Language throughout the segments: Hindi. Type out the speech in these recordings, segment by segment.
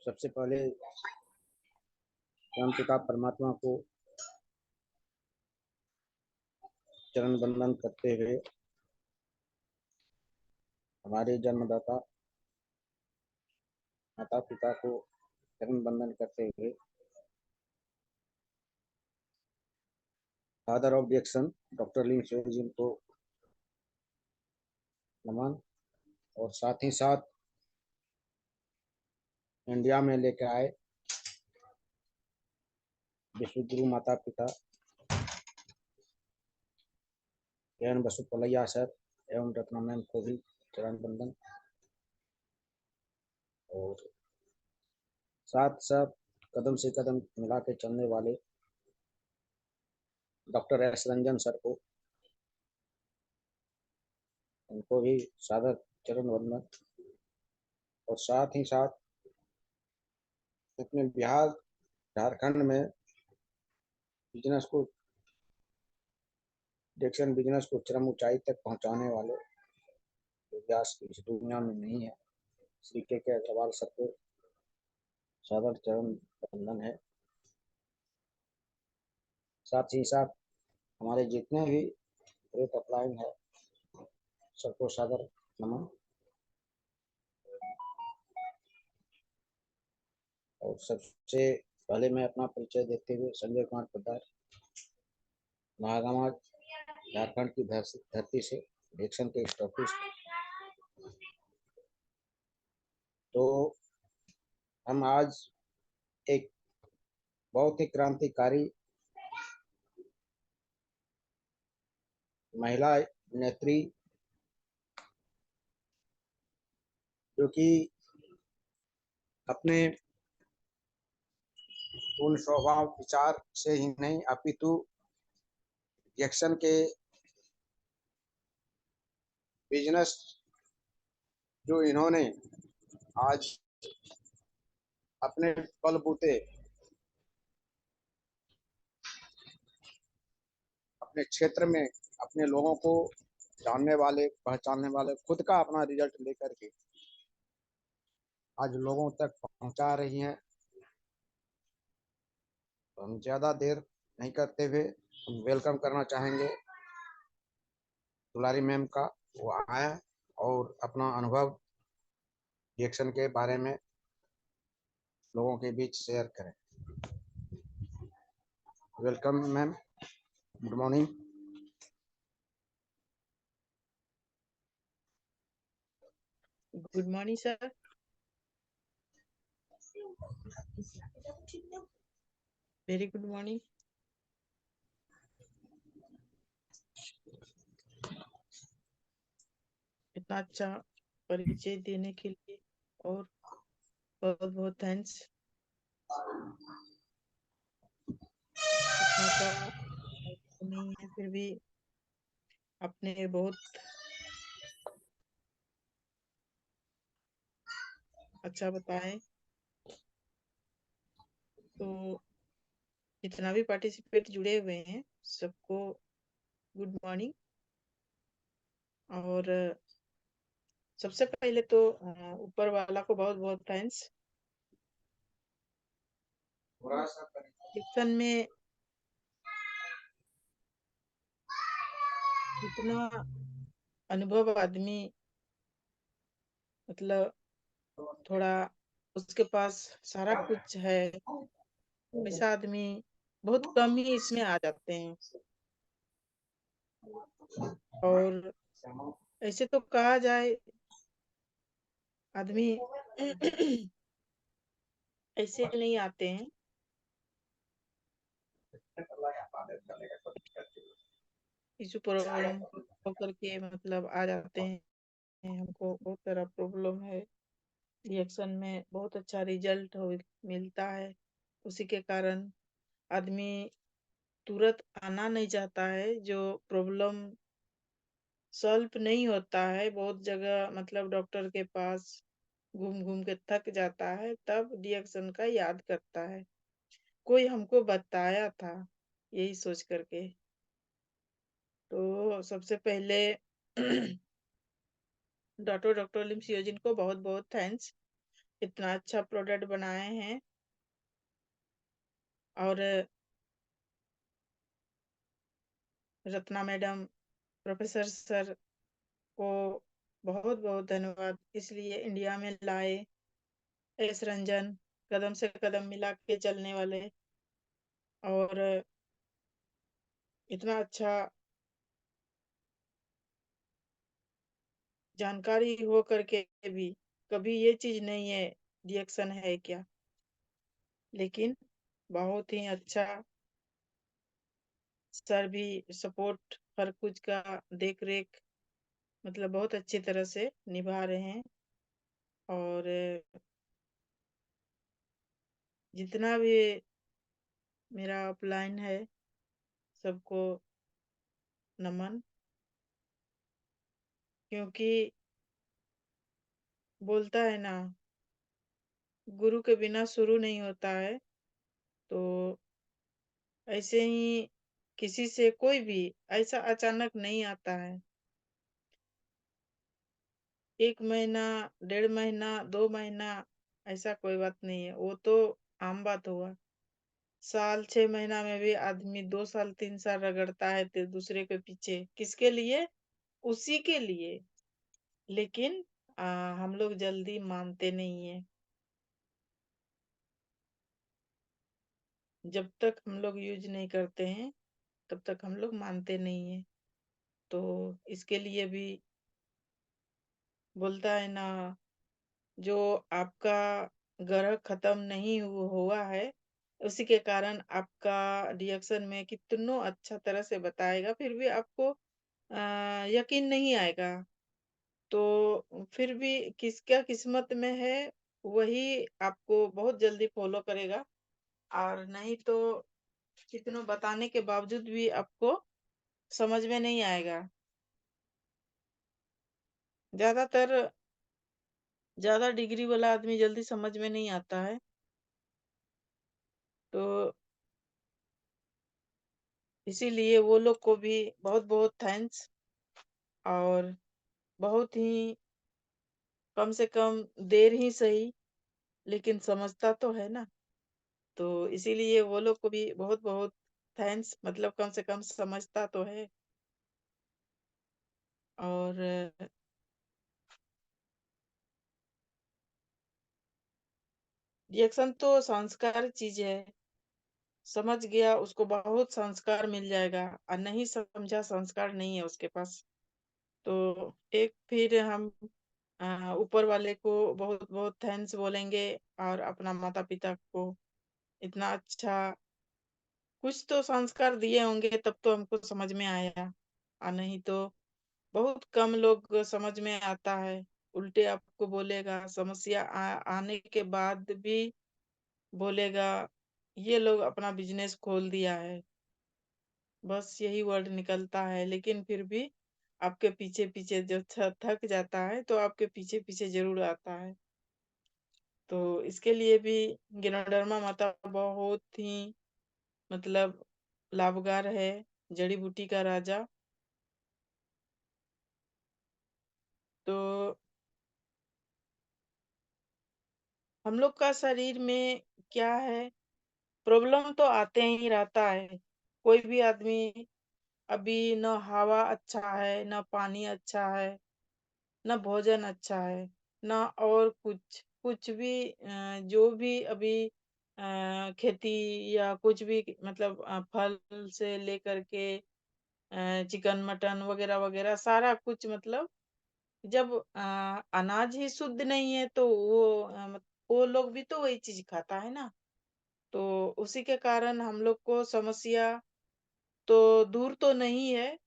सबसे पहले परम पिता परमात्मा को चरण वंदन करते हुए हमारे जन्मदाता माता पिता को चरण वंदन करते हुए father of the action doctor लिंग जी को नमन, और साथ ही साथ इंडिया में लेकर आए विश्व गुरु माता पिता एवं बसुपलैया सर एवं रत्ना मैम को भी चरण वंदन, और साथ साथ कदम से कदम मिला के चलने वाले डॉक्टर एस रंजन सर को, उनको भी सादर चरण वंदन। और साथ ही साथ अपने बिहार झारखंड में बिजनेस को डिक्शन बिजनेस को चरम ऊंचाई तक पहुंचाने वाले व्यास की इस दुनिया में नहीं है, श्री के अग्रवाल सर को सादर चरण वंदन है। साथ ही साथ हमारे जितने भी ग्रेट अपलाइन है सबको सादर नमन। और सबसे पहले मैं अपना परिचय देते हुए संजय कुमार पोद्दार, महागामा झारखंड की धरती से डिक्शन के स्टॉपिस्ट। तो हम आज एक बहुत ही क्रांतिकारी महिला नेत्री जो कि अपने उन स्वभाव विचार से ही नहीं अपितु एक्शन के बिजनेस जो इन्होंने आज अपने बलबूते अपने क्षेत्र में अपने लोगों को जानने वाले पहचानने वाले खुद का अपना रिजल्ट लेकर के आज लोगों तक पहुंचा रही हैं। तो हम ज्यादा देर नहीं करते हुए हम वेलकम करना चाहेंगे दुलारी मैम का। वो आए और अपना अनुभव रिएक्शन के बारे में लोगों के बीच शेयर करें। Welcome ma'am, good morning. Good morning sir. Very good morning. इतना अच्छा परिचय देने के लिए और बहुत बहुत थैंक्स। इतना का नहीं है फिर भी आपने बहुत अच्छा बताए। तो जितना भी पार्टिसिपेट जुड़े हुए हैं सबको गुड मॉर्निंग। और सबसे पहले तो ऊपर वाला को बहुत बहुत थैंक्स। डिक्शन में इतना अनुभव आदमी मतलब थोड़ा उसके पास सारा कुछ है, वैसा आदमी बहुत कम ही इसमें आ जाते हैं। और ऐसे तो कहा जाए आदमी ऐसे नहीं आते हैं, इशू प्रॉब्लम होकर के मतलब आ जाते हैं। हमको बहुत सारा प्रॉब्लम है, रिएक्शन में बहुत अच्छा रिजल्ट मिलता है, उसी के कारण आदमी तुरंत आना नहीं चाहता है। जो प्रॉब्लम सॉल्व नहीं होता है बहुत जगह मतलब डॉक्टर के पास घूम घूम के थक जाता है, तब रिएक्शन का याद करता है। कोई हमको बताया था यही सोच करके। तो सबसे पहले डॉक्टर लिम सियोजिन को बहुत बहुत थैंक्स। इतना अच्छा प्रोडक्ट बनाए हैं। और रत्ना मैडम, प्रोफेसर सर को बहुत बहुत धन्यवाद, इसलिए इंडिया में लाए। एस रंजन, कदम से कदम मिला के चलने वाले, और इतना अच्छा जानकारी हो करके भी कभी ये चीज नहीं है रिएक्शन है क्या, लेकिन बहुत ही अच्छा सर भी सपोर्ट हर कुछ का देख रेख मतलब बहुत अच्छी तरह से निभा रहे हैं। और जितना भी मेरा अपलाइन है सबको नमन, क्योंकि बोलता है ना, गुरु के बिना शुरू नहीं होता है। तो ऐसे ही किसी से कोई भी ऐसा अचानक नहीं आता है। 1 महीना, 1.5 महीना, 2 महीना, ऐसा कोई बात नहीं है, वो तो आम बात हुआ। साल 6 महीना में भी आदमी 2 साल 3 साल रगड़ता है तो दूसरे के पीछे, किसके लिए? उसी के लिए। लेकिन हम लोग जल्दी मानते नहीं है। जब तक हम लोग यूज नहीं करते हैं तब तक हम लोग मानते नहीं है। तो इसके लिए भी बोलता है ना, जो आपका ग्रह खत्म नहीं हुआ है उसी के कारण आपका रिएक्शन में कितनों अच्छा तरह से बताएगा, फिर भी आपको यकीन नहीं आएगा। तो फिर भी किसका किस्मत में है वही आपको बहुत जल्दी फॉलो करेगा, और नहीं तो कितनों बताने के बावजूद भी आपको समझ में नहीं आएगा। ज्यादातर ज्यादा डिग्री वाला आदमी जल्दी समझ में नहीं आता है। तो इसीलिए वो लोग को भी बहुत बहुत थैंक्स। और बहुत ही कम से कम देर ही सही, लेकिन समझता तो है ना। तो इसीलिए वो लोग को भी बहुत बहुत थैंक्स, मतलब कम से कम समझता तो है। और रिएक्शन तो संस्कार चीज है। समझ गया उसको बहुत संस्कार मिल जाएगा, और नहीं समझा संस्कार नहीं है उसके पास। तो एक फिर हम ऊपर वाले को बहुत बहुत थैंक्स बोलेंगे, और अपना माता पिता को इतना अच्छा कुछ तो संस्कार दिए होंगे तब तो हमको समझ में आया, और नहीं तो बहुत कम लोग समझ में आता है। उल्टे आपको बोलेगा, समस्या आने के बाद भी बोलेगा ये लोग अपना बिजनेस खोल दिया है, बस यही वर्ड निकलता है। लेकिन फिर भी आपके पीछे पीछे जो थक जाता है तो आपके पीछे पीछे जरूर आता है। तो इसके लिए भी गिनोडर्मा माता बहुत ही मतलब लाभगार है, जड़ी बूटी का राजा। तो हम लोग का शरीर में क्या है, प्रॉब्लम तो आते ही रहता है। कोई भी आदमी अभी न हवा अच्छा है, न पानी अच्छा है, न भोजन अच्छा है, न और कुछ कुछ भी जो भी अभी खेती या कुछ भी मतलब फल से लेकर के चिकन मटन वगैरह वगैरह सारा कुछ मतलब जब अनाज ही शुद्ध नहीं है तो वो लोग भी तो वही चीज खाता है ना। तो उसी के कारण हम लोग को समस्या तो दूर तो नहीं है,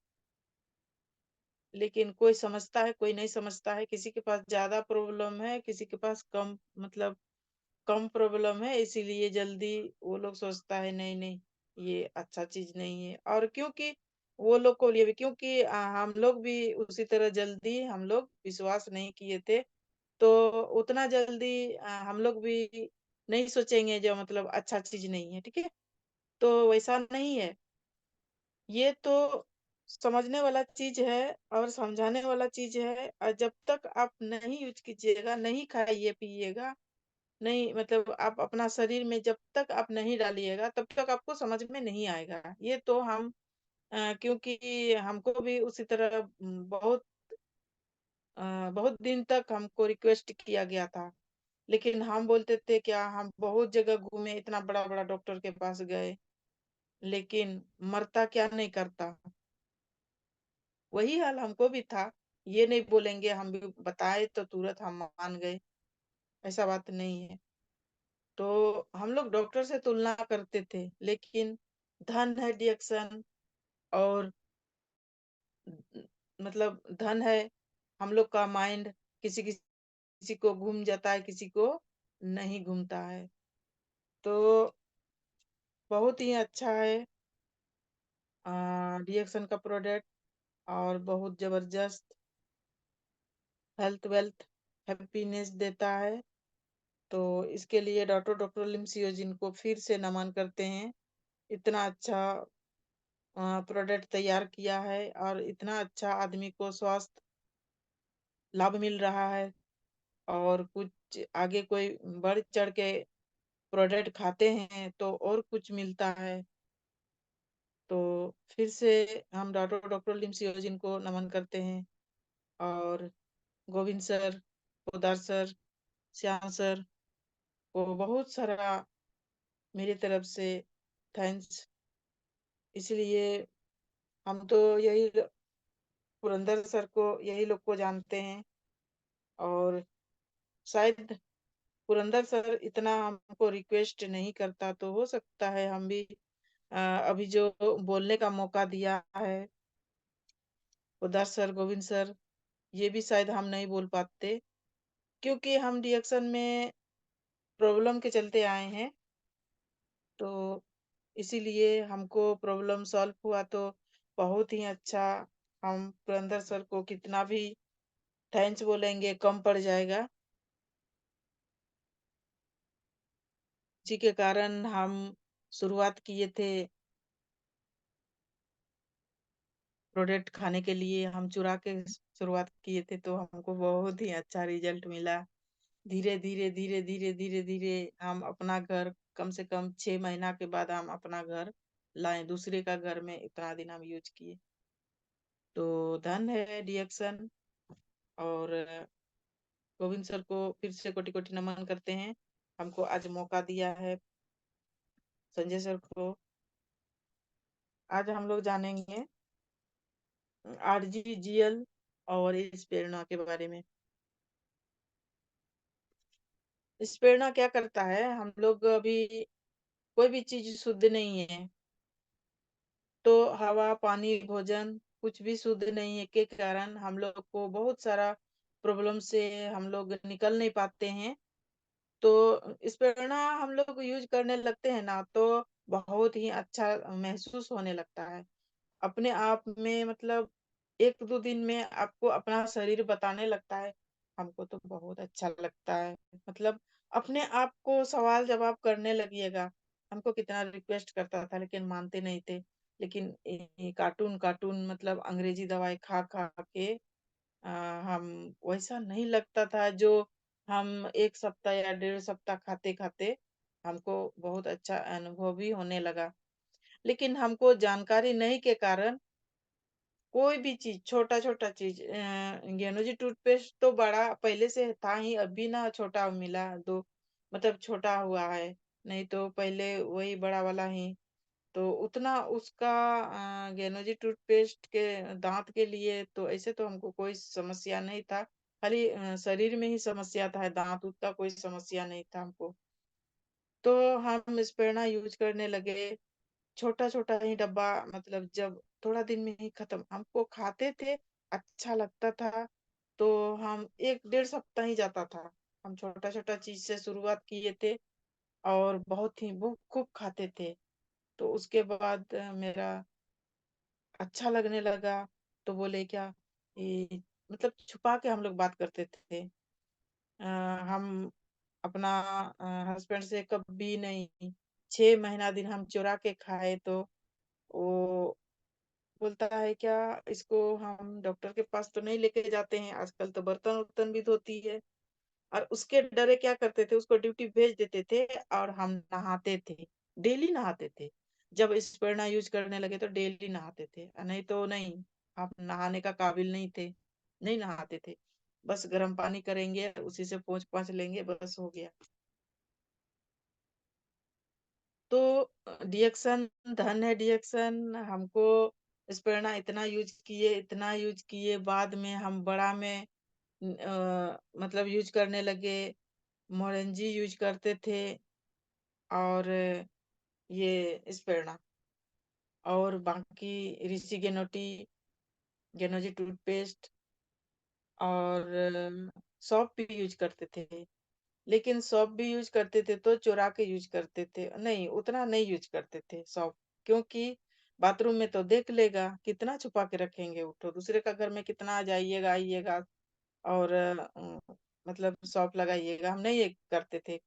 लेकिन कोई समझता है कोई नहीं समझता है। किसी के पास ज्यादा प्रॉब्लम है, किसी के पास कम मतलब कम प्रॉब्लम है, इसीलिए जल्दी वो लोग सोचता है नहीं नहीं ये अच्छा चीज नहीं है। और क्योंकि वो लोग को लिए भी क्योंकि हम लोग भी उसी तरह जल्दी हम लोग विश्वास नहीं किए थे, तो उतना जल्दी हम लोग भी नहीं सोचेंगे जो मतलब अच्छा चीज नहीं है, ठीक है। तो वैसा नहीं है, ये तो समझने वाला चीज है और समझाने वाला चीज है। और जब तक आप नहीं यूज कीजिएगा, नहीं खाइए पिएगा, नहीं मतलब आप अपना शरीर में जब तक आप नहीं डालिएगा तब तक आपको समझ में नहीं आएगा। ये तो हम क्योंकि हमको भी उसी तरह बहुत दिन तक हमको रिक्वेस्ट किया गया था, लेकिन हम बोलते थे क्या, हम बहुत जगह घूमे, इतना बड़ा बड़ा डॉक्टर के पास गए, लेकिन मरता क्या नहीं करता। वही हाल हमको भी था। ये नहीं बोलेंगे, हम भी बताए तो तुरंत हम मान गए, ऐसा बात नहीं है। तो हम लोग डॉक्टर से तुलना करते थे, लेकिन धन है डिएक्शन, और मतलब धन है हम लोग का माइंड, किसी किसी को घूम जाता है, किसी को नहीं घूमता है। तो बहुत ही अच्छा है रिएक्शन का प्रोडक्ट, और बहुत जबरदस्त हेल्थ वेल्थ हैप्पीनेस देता है। तो इसके लिए डॉक्टर लिम्सियो जिनको फिर से नमन करते हैं, इतना अच्छा प्रोडक्ट तैयार किया है, और इतना अच्छा आदमी को स्वास्थ्य लाभ मिल रहा है। और कुछ आगे कोई बढ़ चढ़ के प्रोडक्ट खाते हैं तो और कुछ मिलता है। तो फिर से हम डॉक्टर लिम्सियो जिनको नमन करते हैं, और Govind sir, Podar sir, Shyam sir को बहुत सारा मेरी तरफ से थैंक्स। इसलिए हम तो यही पुरंदर सर को, यही लोग को जानते हैं, और शायद पुरंदर सर इतना हमको रिक्वेस्ट नहीं करता, तो हो सकता है हम भी अभी जो बोलने का मौका दिया है पोदार सर, गोविंद सर, ये भी शायद हम नहीं बोल पाते, क्योंकि हम रिएक्शन में प्रॉब्लम के चलते आए हैं। तो इसीलिए हमको प्रॉब्लम सॉल्व हुआ तो बहुत ही अच्छा। हम पुरंदर सर को कितना भी थैंक्स बोलेंगे कम पड़ जाएगा, जी के कारण हम शुरुआत किए थे प्रोडक्ट खाने के लिए, हम चुरा के शुरुआत किए थे, तो हमको बहुत ही अच्छा रिजल्ट मिला। धीरे धीरे धीरे धीरे धीरे धीरे हम अपना घर, कम से कम 6 महीना के बाद हम अपना घर लाए, दूसरे का घर में इतना दिन हम यूज किए। तो धन है रिएक्शन, और गोविंद सर को फिर से कोटि कोटि नमन करते हैं, हमको आज मौका दिया है। संजय सर को आज हम लोग जानेंगे RGGL और इस प्रेरणा के बारे में। इस प्रेरणा क्या करता है, हम लोग अभी कोई भी चीज शुद्ध नहीं है, तो हवा पानी भोजन कुछ भी शुद्ध नहीं है के कारण हम लोग को बहुत सारा प्रॉब्लम से हम लोग निकल नहीं पाते हैं। तो इस प्रेरणा हम लोग यूज करने लगते हैं ना, तो बहुत ही अच्छा महसूस होने लगता है अपने आप में। मतलब 1-2 दिन में आपको अपना शरीर बताने लगता है, हमको तो बहुत अच्छा लगता है। मतलब अपने आप को सवाल जवाब करने लगिएगा। हमको कितना रिक्वेस्ट करता था, लेकिन मानते नहीं थे। लेकिन कार्टून कार्टून मतलब अंग्रेजी दवाई खा खा के हम वैसा नहीं लगता था, जो हम 1 सप्ताह या 1.5 सप्ताह खाते खाते हमको बहुत अच्छा अनुभव भी होने लगा। लेकिन हमको जानकारी नहीं के कारण कोई भी चीज, छोटा छोटा चीज, ज्ञानोजी टूथपेस्ट तो बड़ा पहले से था ही, अभी ना छोटा मिला दो, मतलब छोटा हुआ है, नहीं तो पहले वही बड़ा वाला ही। तो उतना उसका ज्ञानोजी टूथपेस्ट के दांत के लिए तो ऐसे तो हमको कोई समस्या नहीं था, खाली शरीर में ही समस्या था, दांत उत का कोई समस्या नहीं था हमको। तो हम स्पेरना यूज करने लगे, छोटा छोटा ही डब्बा, मतलब जब थोड़ा दिन में ही खत्म, हमको खाते थे, अच्छा लगता था। तो हम 1-1.5 सप्ताह ही जाता था। हम छोटा छोटा चीज से शुरुआत किए थे, और बहुत ही वो खूब खाते थे। तो उसके बाद मेरा अच्छा लगने लगा। तो बोले क्या, ये मतलब छुपा के हम लोग बात करते थे। हम अपना हस्बैंड से कभी नहीं, 6 महीना दिन हम चुरा के खाए, तो वो बोलता है क्या, इसको हम डॉक्टर के पास तो नहीं लेके जाते हैं, आजकल तो बर्तन उर्तन भी धोती है, और उसके डरे क्या करते थे, उसको ड्यूटी भेज देते थे और हम नहाते थे, डेली नहाते थे। जब स्पेरना यूज करने लगे तो डेली नहाते थे, नहीं तो नहीं, आप नहाने का काबिल नहीं थे, नहीं नहाते थे। बस गर्म पानी करेंगे, उसी से पोंछ पाछ लेंगे, बस हो गया। तो डिएक्शन धन है डिएक्शन। हमको स्पेरना इतना यूज किए, बाद में हम बड़ा में मतलब यूज करने लगे, मोरेंजी यूज करते थे, और ये स्पेरना, और बाकी ऋषि गेनोटी, गेनोजी टूथपेस्ट, और सॉप भी यूज करते थे। लेकिन सॉप भी यूज करते थे तो चुरा के यूज करते थे, नहीं उतना नहीं यूज करते थे सॉप, क्योंकि बाथरूम में तो देख लेगा, कितना छुपा के रखेंगे, उठो दूसरे का घर में कितना जाइएगा आइएगा, और मतलब सॉप लगाइएगा, हम नहीं ये करते थे।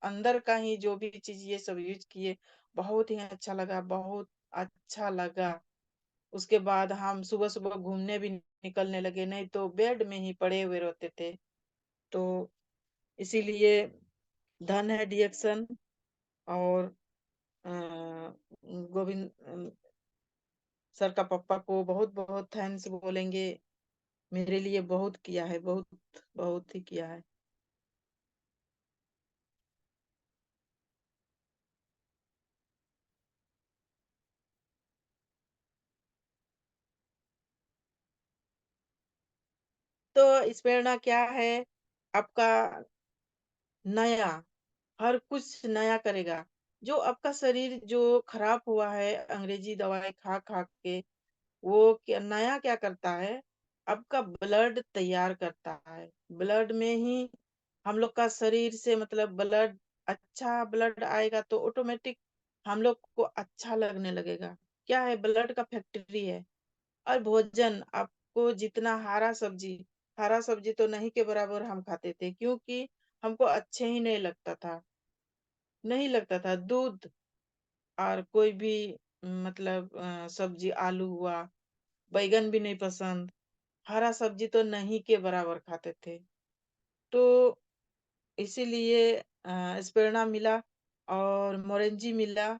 अंदर का ही जो भी चीज ये सब यूज किए, बहुत ही अच्छा लगा, बहुत अच्छा लगा। उसके बाद हम सुबह सुबह घूमने भी निकलने लगे, नहीं तो बेड में ही पड़े हुए रहते थे। तो इसीलिए धन है डिएक्शन। और अ, गोविंद सर का पापा को बहुत बहुत थैंक्स बोलेंगे, मेरे लिए बहुत किया है, बहुत बहुत ही किया है। तो इस प्रेरणा क्या है, आपका नया, हर कुछ नया करेगा। जो आपका शरीर जो खराब हुआ है अंग्रेजी दवाई खा खा के, वो क्या नया क्या करता है, आपका ब्लड तैयार करता है। ब्लड में ही हम लोग का शरीर से मतलब ब्लड, अच्छा ब्लड आएगा तो ऑटोमेटिक हम लोग को अच्छा लगने लगेगा। क्या है, ब्लड का फैक्ट्री है। और भोजन आपको जितना हरा सब्जी तो नहीं के बराबर हम खाते थे, क्योंकि हमको अच्छे ही नहीं लगता था, नहीं लगता था दूध, और कोई भी मतलब सब्जी, आलू हुआ, बैगन भी नहीं पसंद, हरा सब्जी तो नहीं के बराबर खाते थे। तो इसीलिए स्पेरना मिला और मोरेंजी मिला,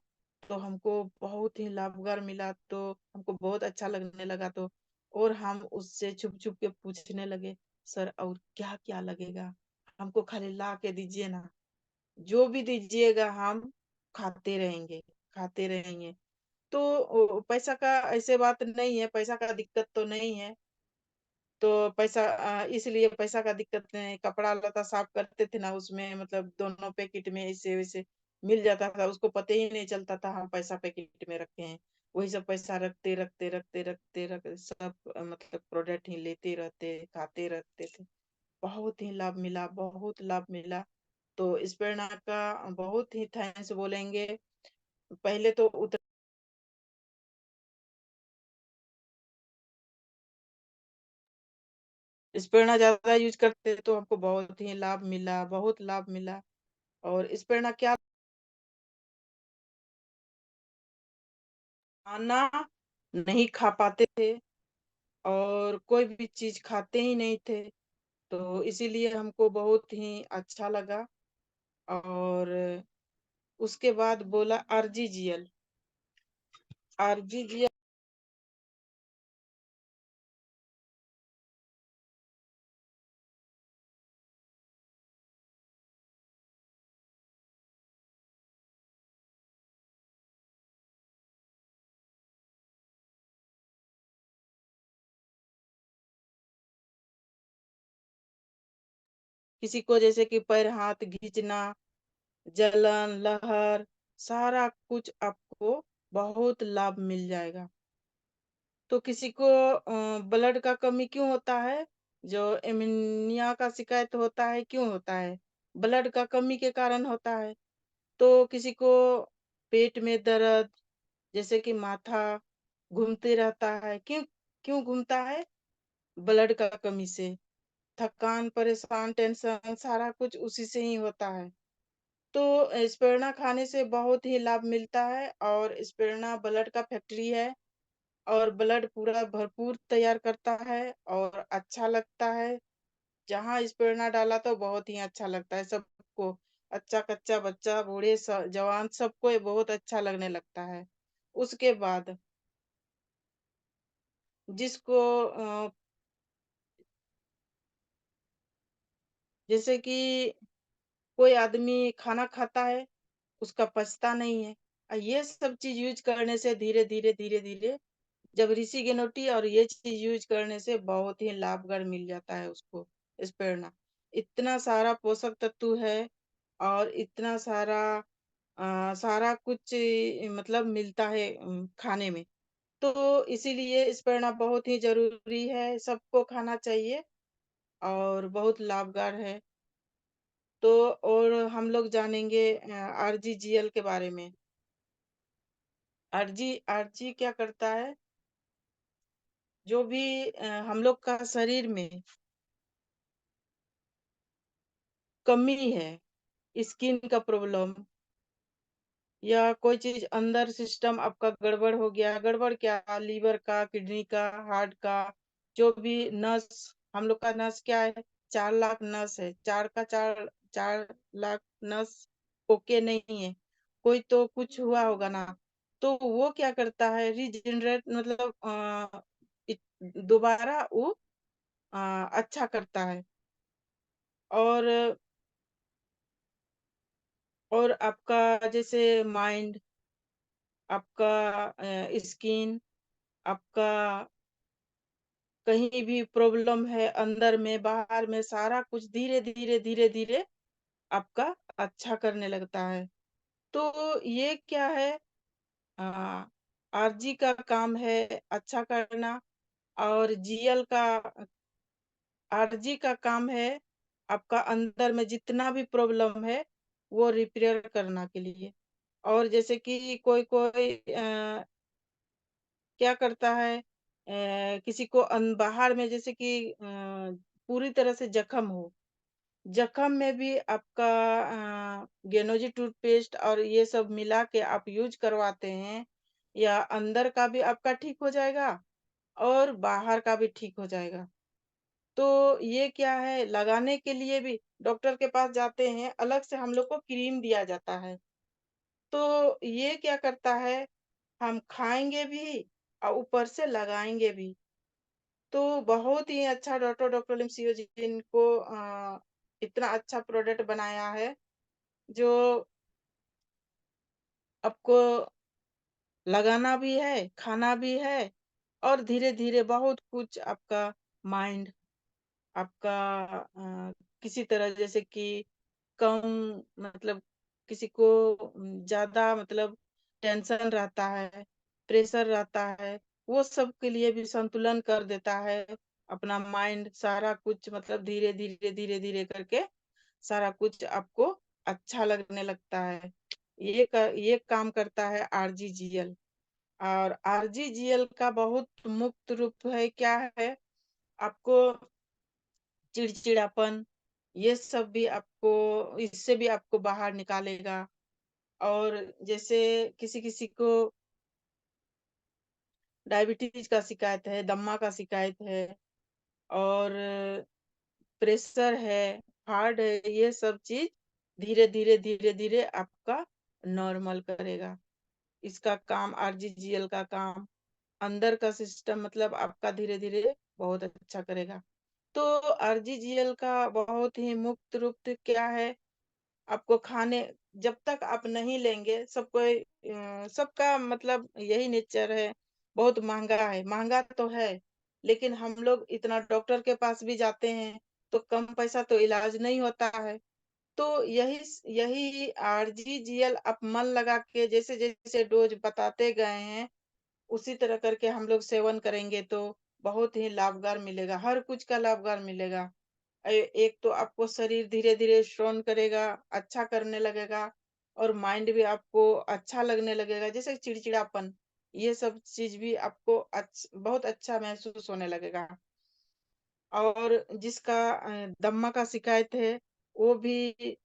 तो हमको बहुत ही लाभगार मिला, तो हमको बहुत अच्छा लगने लगा। तो और हम उससे छुप छुप के पूछने लगे, सर और क्या क्या लगेगा, हमको खाली ला के दीजिए ना, जो भी दीजिएगा हम खाते रहेंगे, खाते रहेंगे। तो पैसा का ऐसे बात नहीं है, पैसा का दिक्कत तो नहीं है। तो पैसा इसलिए पैसा का दिक्कत नहीं, कपड़ा लता साफ करते थे ना, उसमें मतलब दोनों पैकेट में ऐसे वैसे मिल जाता था, उसको पता ही नहीं चलता था हम पैसा पैकेट में रखे हैं। वही सब पैसा रखते रखते रखते रखते रखते सब मतलब प्रोडक्ट ही लेते रहते, खाते रहते थे। बहुत ही लाभ मिला, बहुत लाभ मिला। तो इस प्रेरणा का बहुत ही थैंक्स बोलेंगे। पहले तो इस प्रेरणा ज्यादा यूज करते तो हमको बहुत ही लाभ मिला, बहुत लाभ मिला। और इस प्रेरणा क्या, खाना नहीं खा पाते थे और कोई भी चीज खाते ही नहीं थे, तो इसीलिए हमको बहुत ही अच्छा लगा। और उसके बाद बोला आरजीजीएल, आरजीजीएल किसी को जैसे कि पैर हाथ खींचना, जलन लहर, सारा कुछ आपको बहुत लाभ मिल जाएगा। तो किसी को ब्लड का कमी क्यों होता है, जो एनीमिया का शिकायत होता है, क्यों होता है, ब्लड का कमी के कारण होता है। तो किसी को पेट में दर्द, जैसे कि माथा घूमते रहता है, क्यों क्यों घूमता है, ब्लड का कमी से। थकान, परेशान, टेंशन, सारा कुछ उसी से ही होता है। तो स्पेरना खाने से बहुत ही लाभ मिलता है, और स्पेरना ब्लड का फैक्ट्री है, और ब्लड पूरा भरपूर तैयार करता है और अच्छा लगता है। जहाँ स्पेरना डाला तो बहुत ही अच्छा लगता है सबको। अच्छा कच्चा बच्चा बूढ़े जवान सबको ये बहुत अच्छा लगने लगता है। उसके बाद जिसको जैसे कि कोई आदमी खाना खाता है, उसका पचता नहीं है। ये सब चीज यूज करने से धीरे धीरे धीरे धीरे जब ऋषि गेनोटी और ये चीज यूज करने से बहुत ही लाभगर मिल जाता है उसको। स्पेरना इतना सारा पोषक तत्व है और इतना सारा सारा कुछ मतलब मिलता है खाने में। तो इसीलिए स्पेरना बहुत ही जरूरी है, सबको खाना चाहिए और बहुत लाभगर है। तो और हम लोग जानेंगे आरजीजीएल के बारे में। आरजी आरजी क्या करता है, जो भी हम लोग का शरीर में कमी है, स्किन का प्रॉब्लम या कोई चीज अंदर सिस्टम आपका गड़बड़ हो गया, गड़बड़ क्या लीवर का, किडनी का, हार्ट का, जो भी नस, हम लोग का नस क्या है, 4 लाख नस है, 4 नस ओके नहीं है, कोई तो कुछ हुआ होगा ना। तो वो क्या करता है, रीजनरेट मतलब दोबारा वो अच्छा करता है। और आपका जैसे माइंड, आपका स्किन, आपका कहीं भी प्रॉब्लम है अंदर में बाहर में, सारा कुछ धीरे धीरे धीरे धीरे आपका अच्छा करने लगता है। तो ये क्या है, आरजी का काम है अच्छा करना, और जीएल का, आरजी का काम है आपका अंदर में जितना भी प्रॉब्लम है वो रिपेयर करना के लिए। और जैसे कि कोई कोई क्या करता है, किसी को बाहर में जैसे कि पूरी तरह से जख्म हो, जख्म में भी आपका गेनोजी टूथपेस्ट और ये सब मिला के आप यूज करवाते हैं, या अंदर का भी आपका ठीक हो जाएगा और बाहर का भी ठीक हो जाएगा। तो ये क्या है, लगाने के लिए भी डॉक्टर के पास जाते हैं, अलग से हम लोग को क्रीम दिया जाता है। तो ये क्या करता है, हम खाएंगे भी और ऊपर से लगाएंगे भी। तो बहुत ही अच्छा डॉक्टर लिमसियो जी इनको इतना अच्छा प्रोडक्ट बनाया है, जो आपको लगाना भी है, खाना भी है, और धीरे धीरे बहुत कुछ आपका माइंड, आपका किसी तरह जैसे कि कम मतलब किसी को ज्यादा मतलब टेंशन रहता है, प्रेशर रहता है, वो सब के लिए भी संतुलन कर देता है। अपना माइंड सारा कुछ मतलब धीरे धीरे धीरे धीरे करके सारा कुछ आपको अच्छा लगने लगता है। ये काम करता है आरजीजीएल। और आरजीजीएल का बहुत मुक्त रूप है क्या है, आपको चिड़चिड़ापन ये सब भी आपको, इससे भी आपको बाहर निकालेगा। और जैसे किसी किसी को डायबिटीज का शिकायत है, दम्मा का शिकायत है, और प्रेशर है, हार्ट है, ये सब चीज धीरे धीरे धीरे धीरे आपका नॉर्मल करेगा। इसका काम आरजीजीएल का काम अंदर का सिस्टम मतलब आपका धीरे धीरे बहुत अच्छा करेगा। तो आरजीजीएल का बहुत ही मुक्त रूप क्या है, आपको खाने, जब तक आप नहीं लेंगे, सबको सबका मतलब यही नेचर है, बहुत महंगा है, महंगा तो है, लेकिन हम लोग इतना डॉक्टर के पास भी जाते हैं तो कम पैसा तो इलाज नहीं होता है। तो यही यही आरजीजीएल आप मन लगा के जैसे जैसे डोज बताते गए हैं उसी तरह करके हम लोग सेवन करेंगे तो बहुत ही लाभगार मिलेगा, हर कुछ का लाभगार मिलेगा। एक तो आपको शरीर धीरे धीरे स्ट्रॉन्ग करेगा, अच्छा करने लगेगा, और माइंड भी आपको अच्छा लगने लगेगा, जैसे चिड़चिड़ापन ये सब चीज भी आपको बहुत अच्छा महसूस होने लगेगा। और जिसका दम्मा का शिकायत है वो भी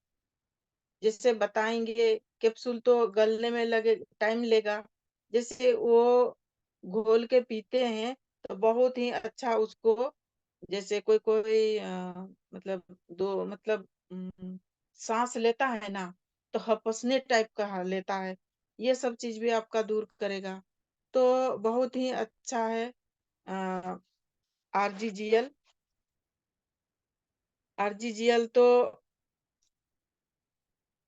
जैसे बताएंगे, कैप्सूल तो गलने में लगे टाइम लेगा, जैसे वो घोल के पीते हैं तो बहुत ही अच्छा उसको जैसे कोई कोई मतलब दो मतलब सांस लेता है ना तो हपसने टाइप का लेता है, ये सब चीज भी आपका दूर करेगा। तो बहुत ही अच्छा है आरजीजीएल। आरजीजीएल तो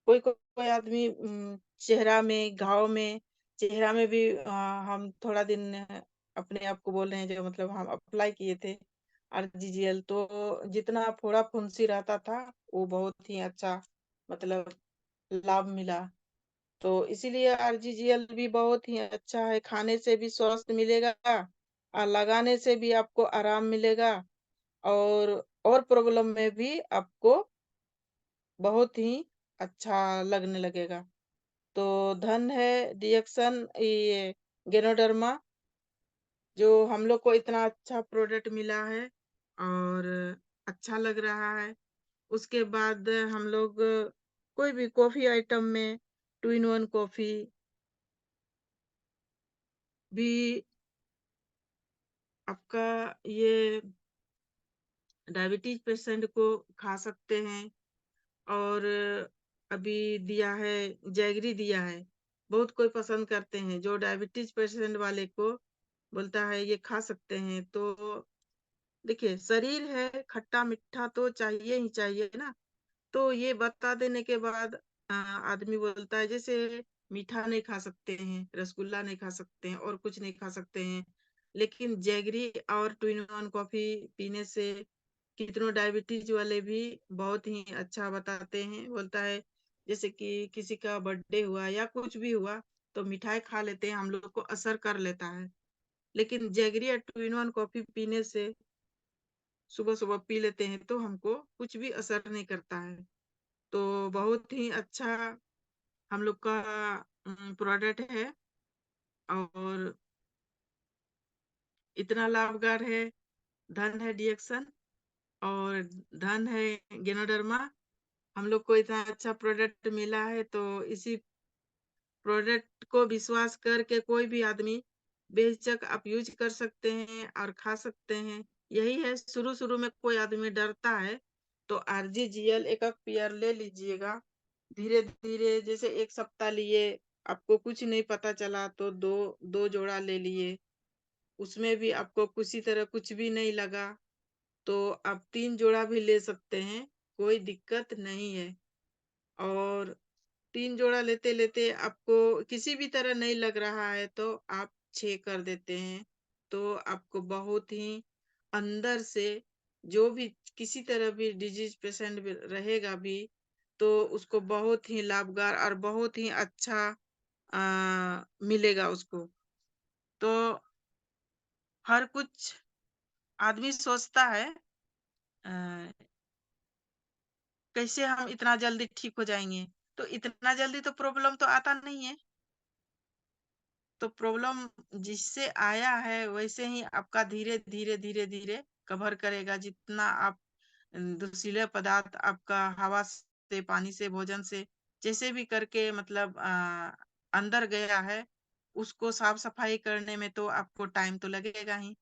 कोई कोई आदमी चेहरा में घाव में, चेहरा में भी हम थोड़ा दिन अपने आप को बोल रहे हैं जो मतलब हम अप्लाई किए थे आरजीजीएल, तो जितना फोड़ा फुंसी रहता था वो बहुत ही अच्छा मतलब लाभ मिला। तो इसीलिए आरजीजीएल भी बहुत ही अच्छा है, खाने से भी स्वस्थ मिलेगा और लगाने से भी आपको आराम मिलेगा, और प्रॉब्लम में भी आपको बहुत ही अच्छा लगने लगेगा। तो धन है डिएक्शन ये गेनोडर्मा, जो हम लोग को इतना अच्छा प्रोडक्ट मिला है और अच्छा लग रहा है। उसके बाद हम लोग कोई भी कॉफी आइटम में 2 in 1 कॉफी भी आपका ये डायबिटीज पेशेंट को खा सकते हैं। और अभी दिया है जैगरी दिया है, बहुत कोई पसंद करते हैं, जो डायबिटीज पेशेंट वाले को बोलता है ये खा सकते हैं। तो देखिए शरीर है, खट्टा मीठा तो चाहिए ही चाहिए ना। तो ये बता देने के बाद आदमी बोलता है जैसे मीठा नहीं खा सकते हैं, रसगुल्ला नहीं खा सकते हैं और कुछ नहीं खा सकते हैं, लेकिन जैगरी और 2 in 1 कॉफी पीने से कितनों डायबिटीज वाले भी बहुत ही अच्छा बताते हैं। बोलता है जैसे कि किसी का बर्थडे हुआ या कुछ भी हुआ तो मिठाई खा लेते हैं, हम लोग को असर कर लेता है, लेकिन जैगरी या 2 in 1 कॉफी पीने से सुबह सुबह पी लेते हैं तो हमको कुछ भी असर नहीं करता है। तो बहुत ही अच्छा हम लोग का प्रोडक्ट है और इतना लाभकार है। धन है डिएक्शन और धन है गेनोडर्मा, हम लोग को इतना अच्छा प्रोडक्ट मिला है, तो इसी प्रोडक्ट को विश्वास करके कोई भी आदमी बेहिचक आप यूज कर सकते हैं और खा सकते हैं। यही है, शुरू शुरू में कोई आदमी डरता है तो आरजीजीएल एक पेयर ले लीजिएगा। धीरे धीरे जैसे 1 सप्ताह लिए, आपको कुछ नहीं पता चला तो दो दो जोड़ा ले लिए, उसमें भी आपको किसी तरह कुछ भी नहीं लगा तो आप 3 जोड़ा भी ले सकते हैं, कोई दिक्कत नहीं है। और 3 जोड़ा लेते लेते आपको किसी भी तरह नहीं लग रहा है तो आप 6 कर देते हैं, तो आपको बहुत ही अंदर से जो भी किसी तरह भी डिजीज पेशेंट भी रहेगा भी तो उसको बहुत ही लाभकार और बहुत ही अच्छा मिलेगा उसको। तो हर कुछ आदमी सोचता है अ, कैसे हम इतना जल्दी ठीक हो जाएंगे, तो इतना जल्दी तो प्रॉब्लम तो आता नहीं है। तो प्रॉब्लम जिससे आया है वैसे ही आपका धीरे धीरे धीरे धीरे कवर करेगा। जितना आप दूषिले पदार्थ आपका हवा से, पानी से, भोजन से जैसे भी करके मतलब अंदर गया है, उसको साफ सफाई करने में तो आपको टाइम तो लगेगा ही।